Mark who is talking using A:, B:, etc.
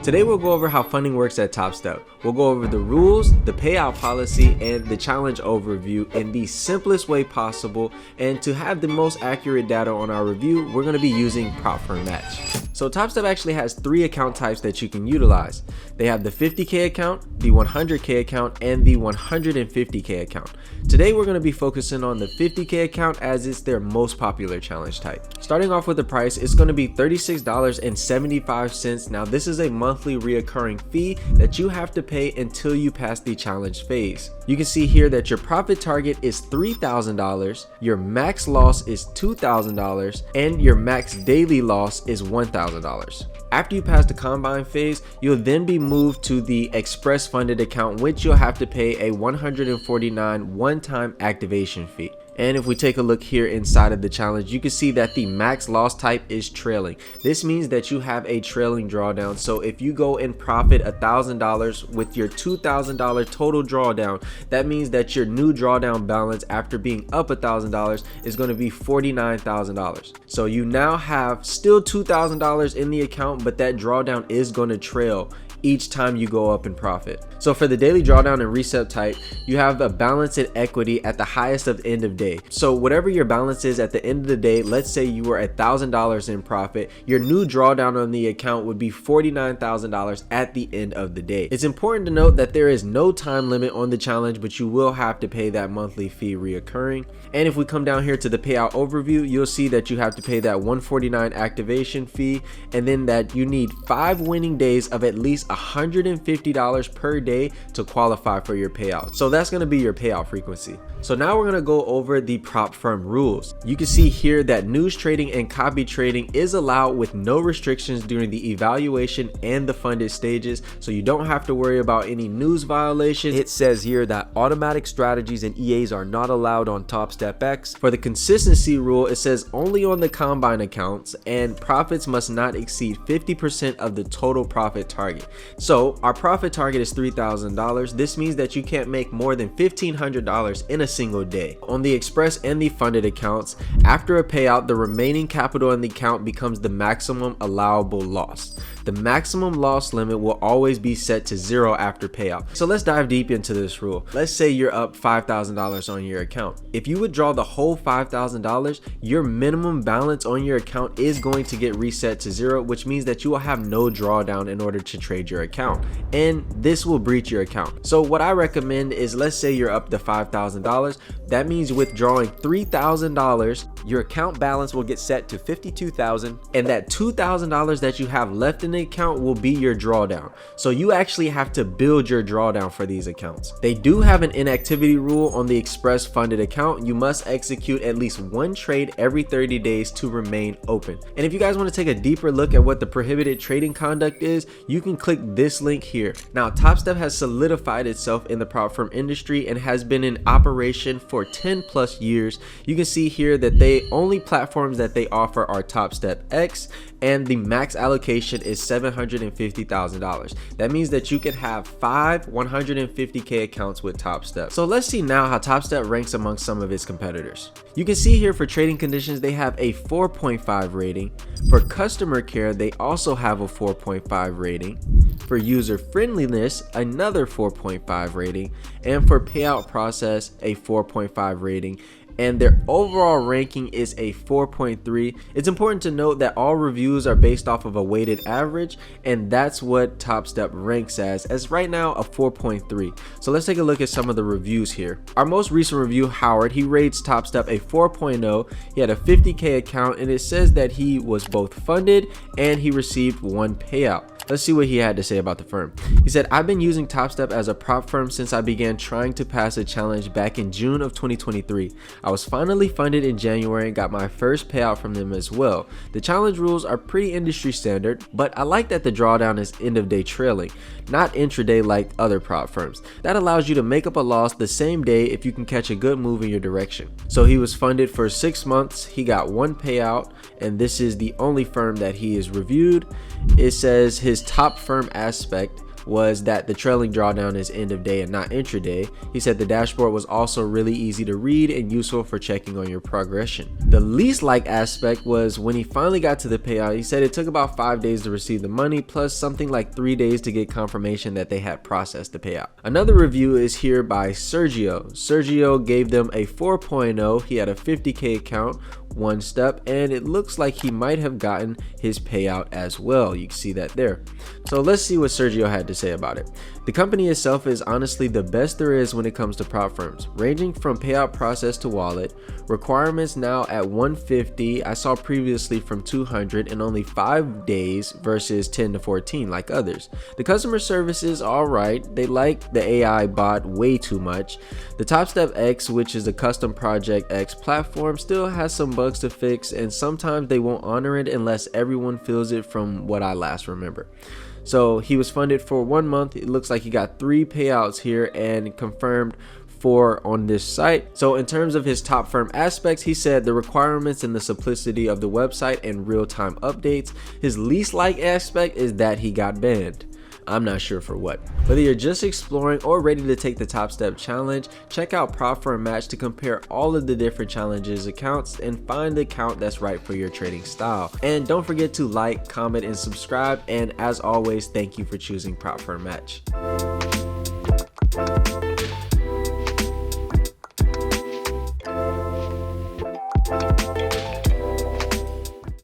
A: Today we'll go over how funding works at Topstep. We'll go over the rules, the payout policy, and the challenge overview in the simplest way possible. And to have the most accurate data on our review, we're going to be using Prop Firm Match. So Topstep actually has 3 account types that you can utilize. They have the 50K account, the 100K account, and the 150K account. Today we're going to be focusing on the 50K account as it's their most popular challenge type. Starting off with the price, it's going to be $36.75. Now this is a monthly reoccurring fee that you have to pay until you pass the challenge phase. You can see here that your profit target is $3,000, your max loss is $2,000, and your max daily loss is $1,000. After you pass the combine phase, you'll then be moved to the express funded account, which you'll have to pay a $149 one-time activation fee. And if we take a look here inside of the challenge, you can see that the max loss type is trailing. This means that you have a trailing drawdown. So if you go and profit $1,000 with your $2,000 total drawdown, that means that your new drawdown balance after being up $1,000 is going to be $49,000. So you now have still $2,000 in the account, but that drawdown is going to trail each time you go up in profit. So for the daily drawdown and reset type, you have a balance in equity at the highest of end of day. So whatever your balance is at the end of the day, let's say you were $1,000 in profit, your new drawdown on the account would be $49,000 at the end of the day. It's important to note that there is no time limit on the challenge, but you will have to pay that monthly fee reoccurring. And if we come down here to the payout overview, you'll see that you have to pay that $149 activation fee, and then that you need 5 winning days of at least $150 per day to qualify for your payout. So that's going to be your payout frequency. So now we're going to go over the prop firm rules. You can see here that news trading and copy trading is allowed with no restrictions during the evaluation and the funded stages, so you don't have to worry about any news violations. It says here that automatic strategies and EAs are not allowed on Topstep X. For the consistency rule, it says only on the combine accounts, and profits must not exceed 50% of the total profit target. So our profit target is $3,000. This means that you can't make more than $1,500 in a single day. On the express and the funded accounts, after a payout, the remaining capital in the account becomes the maximum allowable loss. The maximum loss limit will always be set to 0 after payout. So let's dive deep into this rule. Let's say you're up $5,000 on your account. If you withdraw the whole $5,000, your minimum balance on your account is going to get reset to 0, which means that you will have no drawdown in order to trade your account, and this will breach your account. So what I recommend is, let's say you're up to $5,000. That means withdrawing $3,000, your account balance will get set to $52,000, and that $2,000 that you have left in the account will be your drawdown. So you actually have to build your drawdown for these accounts. They do have an inactivity rule on the express funded account. You must execute at least 1 trade every 30 days to remain open. And if you guys want to take a deeper look at what the prohibited trading conduct is, you can click this link here. Now Topstep has solidified itself in the prop firm industry and has been in operation for 10+ years. You can see here that the only platforms that they offer are Topstep X, and the max allocation is $750,000. That means that you can have 5 150K accounts with Topstep. So let's see now how Topstep ranks among some of its competitors. You can see here for trading conditions, they have a 4.5 rating. For customer care, they also have a 4.5 rating. For user friendliness, another 4.5 rating. And for payout process, a 4.5 rating. And their overall ranking is a 4.3. It's important to note that all reviews are based off of a weighted average, and that's what Topstep ranks as right now a 4.3. So let's take a look at some of the reviews here. Our most recent review, Howard, he rates Topstep a 4.0. He had a 50K account, and it says that he was both funded and he received 1 payout. Let's see what he had to say about the firm. He said, I've been using Topstep as a prop firm since I began trying to pass a challenge back in June of 2023. I was finally funded in January and got my first payout from them as well. The challenge rules are pretty industry standard, but I like that the drawdown is end of day trailing, not intraday like other prop firms. That allows you to make up a loss the same day if you can catch a good move in your direction. So he was funded for 6 months, he got 1 payout, and this is the only firm that he is reviewed. It says his top firm aspect was that the trailing drawdown is end of day and not intraday. He said the dashboard was also really easy to read and useful for checking on your progression. The least liked aspect was when he finally got to the payout. He said it took about 5 days to receive the money, plus something like 3 days to get confirmation that they had processed the payout. Another review is here by Sergio. Sergio gave them a 4.0. He had a 50K account, one step, and it looks like he might have gotten his payout as well. You can see that there. So let's see what Sergio had to say about it. The company itself is honestly the best there is when it comes to prop firms, ranging from payout process to wallet. Requirements now at 150. I saw previously from 200 in only 5 days versus 10 to 14 like others. The customer service is alright. They like the AI bot way too much. The Topstep X, which is the custom Project X platform, still has some bugs to fix, and sometimes they won't honor it unless everyone feels it, from what I last remember. So he was funded for 1 month. It looks like he got 3 payouts here and confirmed 4 on this site. So in terms of his top firm aspects, he said the requirements and the simplicity of the website and real-time updates. His least liked aspect is that he got banned. I'm not sure for what. Whether you're just exploring or ready to take the Topstep challenge, check out Prop Firm Match to compare all of the different challenges accounts and find the account that's right for your trading style. And don't forget to like, comment, and subscribe. And as always, thank you for choosing Prop Firm Match.